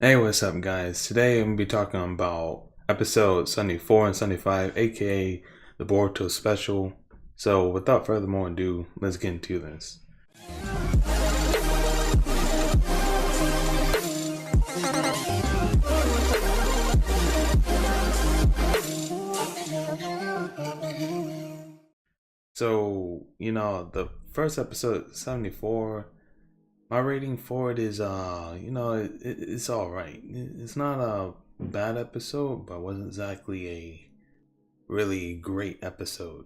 Hey, what's up, guys? Today I'm gonna be talking about episode 74 and 75, aka the Boruto special. So, without further more ado, let's get into this. So, the first episode 74, my rating for it is it's all right. It's not a bad episode, but it wasn't exactly a really great episode.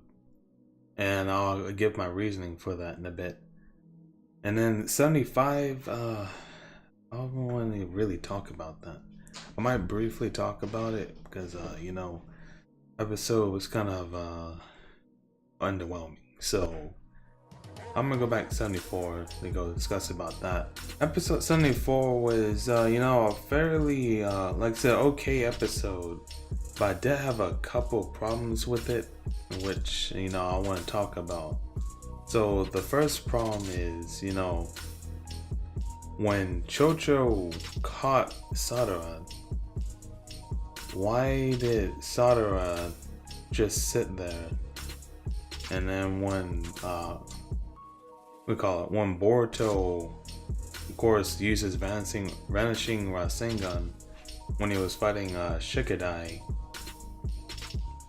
And I'll give my reasoning for that in a bit. And then 75, I don't want to really talk about that. I might briefly talk about it because, episode was kind of underwhelming. So I'm gonna go back to 74 to go discuss about that. Episode 74 was, a fairly, like I said, okay episode, but I did have a couple problems with it, which, I want to talk about. So the first problem is, when Chocho caught Sadara, why did Sadara just sit there? And then when when Boruto, of course, uses vanishing Rasengan when he was fighting Shikadai,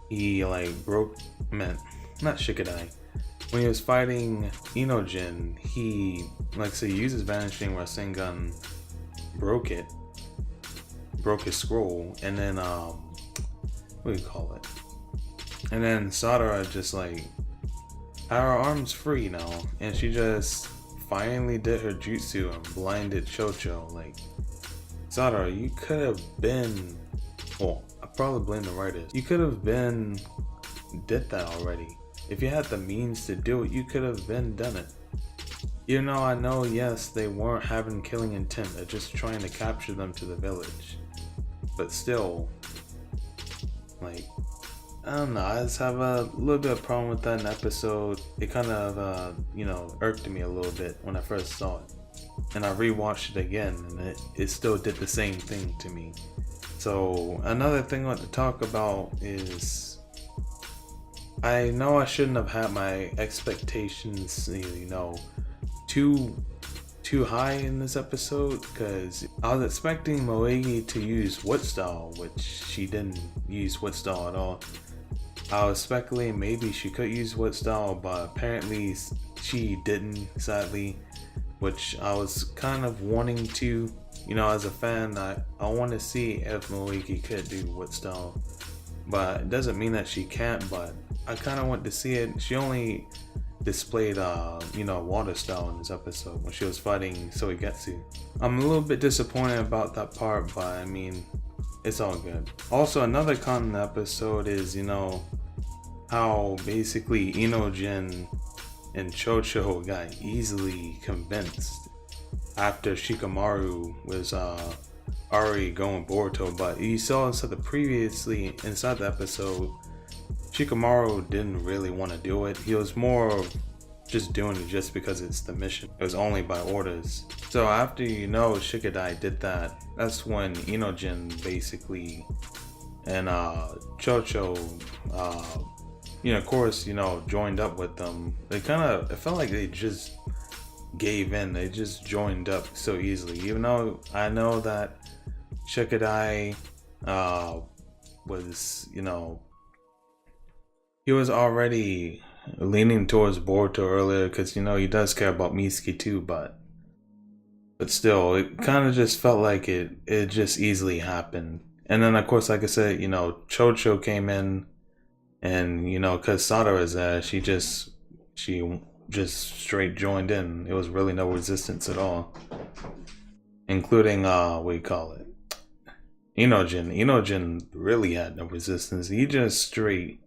he not Shikadai. When he was fighting Inojin, he uses vanishing Rasengan, broke his scroll, and then what do you call it? And then Sadara just had her arms free now, and she just finally did her jutsu and blinded Chocho. Sadara, you could have been, well, I probably blame the writers. You could have did that already. If you had the means to do it, you could have done it. I know, yes, they weren't having killing intent, they're just trying to capture them to the village. But still, I don't know, I just have a little bit of problem with that in the episode. It kind of, irked me a little bit when I first saw it. And I rewatched it again, and it still did the same thing to me. So, another thing I want to talk about is, I know I shouldn't have had my expectations, too high in this episode, because I was expecting Moegi to use Wood Style, which she didn't use Wood Style at all. I was speculating maybe she could use Wood Style, but apparently she didn't, sadly, which I was kind of wanting to. As a fan, I want to see if Moegi could do Wood Style, but it doesn't mean that she can't, but I kind of want to see it. She only displayed water style in this episode when she was fighting Soigetsu. I'm a little bit disappointed about that part, but I mean, it's all good. Also, another con in the episode is, how basically Inojin and Chocho got easily convinced after Shikamaru was already going Boruto, but you saw inside the episode, Shikamaru didn't really want to do it. He was more just doing it just because it's the mission. It was only by orders. So after Shikadai did that, that's when Inojin basically and Chocho, of course, joined up with them. It felt like they just gave in. They just joined up so easily. Even though I know that Shikadai was, he was already leaning towards Boruto earlier because, he does care about Mitsuki too, but still, it kind of just felt like it just easily happened. And then, of course, like I said, Chocho came in, and, because Sadara is there, she just straight joined in. It was really no resistance at all. Including, Inojin. Inojin really had no resistance. He just straight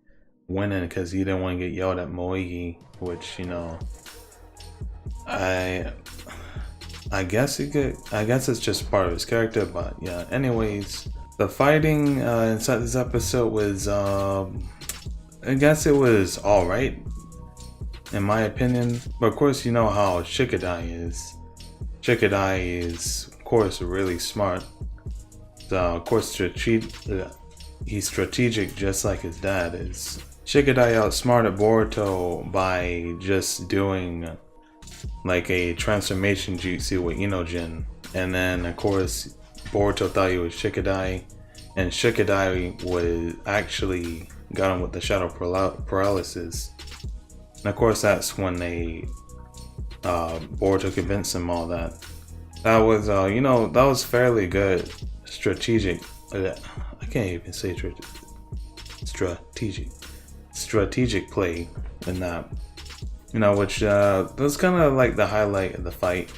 went in because he didn't want to get yelled at Moegi, which, I guess it's just part of his character, but yeah. Anyways, the fighting inside this episode was, I guess it was alright, in my opinion. But of course, you know how Shikadai is. Shikadai is, of course, really smart. So of course, he's strategic just like his dad is. Shikadai outsmarted Boruto by just doing like a transformation jutsu with Inojin, and then of course Boruto thought he was Shikadai, and Shikadai was actually got him with the shadow paralysis. And of course that's when they Boruto convinced him all that. That was that was fairly good strategic. I can't even say strategic play in that. Which was kind of like the highlight of the fight.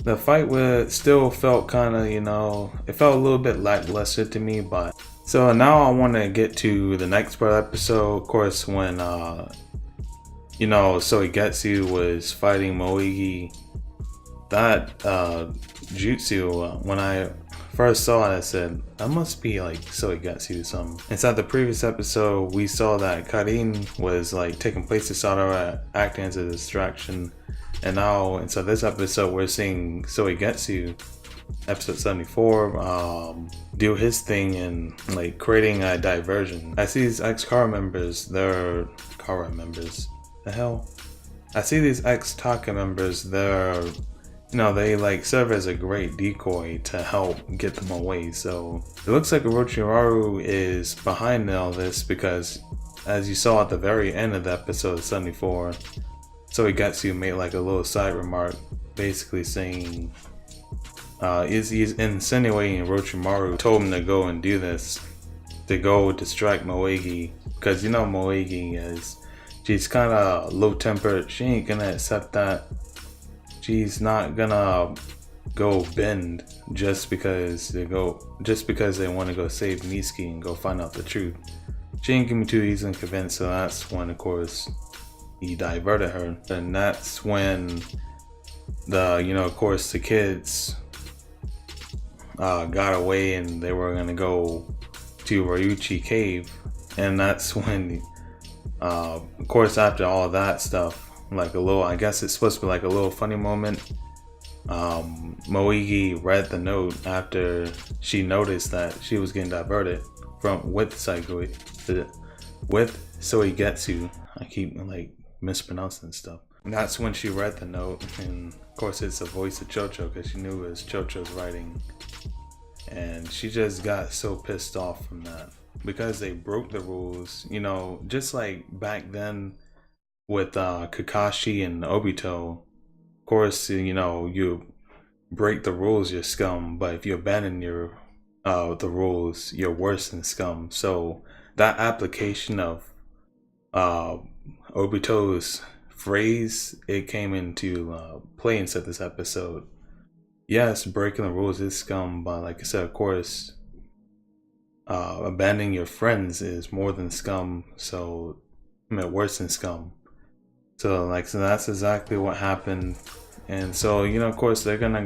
The fight still felt kind of, it felt a little bit lackluster to me, but so now I want to get to the next part of the episode. Of course, when Soigetsu was fighting Moegi, that jutsu, when I first saw it, I said, that must be like Soigetsu or something. Inside the previous episode, we saw that Karin was like taking place to Sadara, acting as a distraction. And now, inside this episode, we're seeing Soigetsu, episode 74, do his thing and like creating a diversion. I see these ex-Kara members, they're Kara members. The hell? I see these ex-Taka members, they're they like serve as a great decoy to help get them away. So it looks like Orochimaru is behind all this because, as you saw at the very end of the episode 74, Soigetsu made like a little side remark, basically saying, he's insinuating Orochimaru told him to go and do this, to go distract Moegi, because Moegi she's kind of low tempered. She ain't gonna accept that. She's not gonna go bend just because they want to go save Mitsuki and go find out the truth. She ain't gonna be too easily convinced, so that's when, of course, he diverted her. And that's when of course, the kids got away and they were gonna go to Ryuchi Cave. And that's when, of course, after all of that stuff, like a little, I guess it's supposed to be like a little funny moment. Moegi read the note after she noticed that she was getting diverted with Soigetsu. I keep like mispronouncing stuff. And that's when she read the note, and of course it's the voice of Chocho because she knew it was Chocho's writing, and she just got so pissed off from that because they broke the rules. Just like back then with Kakashi and Obito, of course, you break the rules, you're scum. But if you abandon the rules, you're worse than scum. So that application of Obito's phrase, it came into play inside this episode. Yes, breaking the rules is scum, but like I said, of course, abandoning your friends is more than scum. So worse than scum. So that's exactly what happened. And so, of course, they're gonna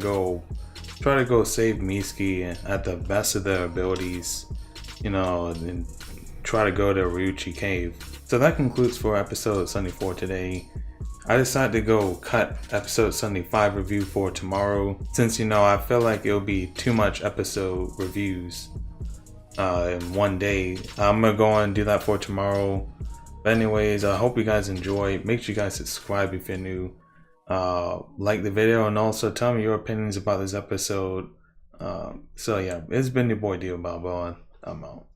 try to go save Mitsuki at the best of their abilities, and try to go to Ryuchi Cave. So that concludes for episode 74 today. I decided to go cut episode 75 review for tomorrow, since I feel like it'll be too much episode reviews in one day. I'm gonna go and do that for tomorrow. But anyways, I hope you guys enjoy. Make sure you guys subscribe if you're new. Like the video, and also tell me your opinions about this episode. So yeah, it's been your boy Debo. I'm out.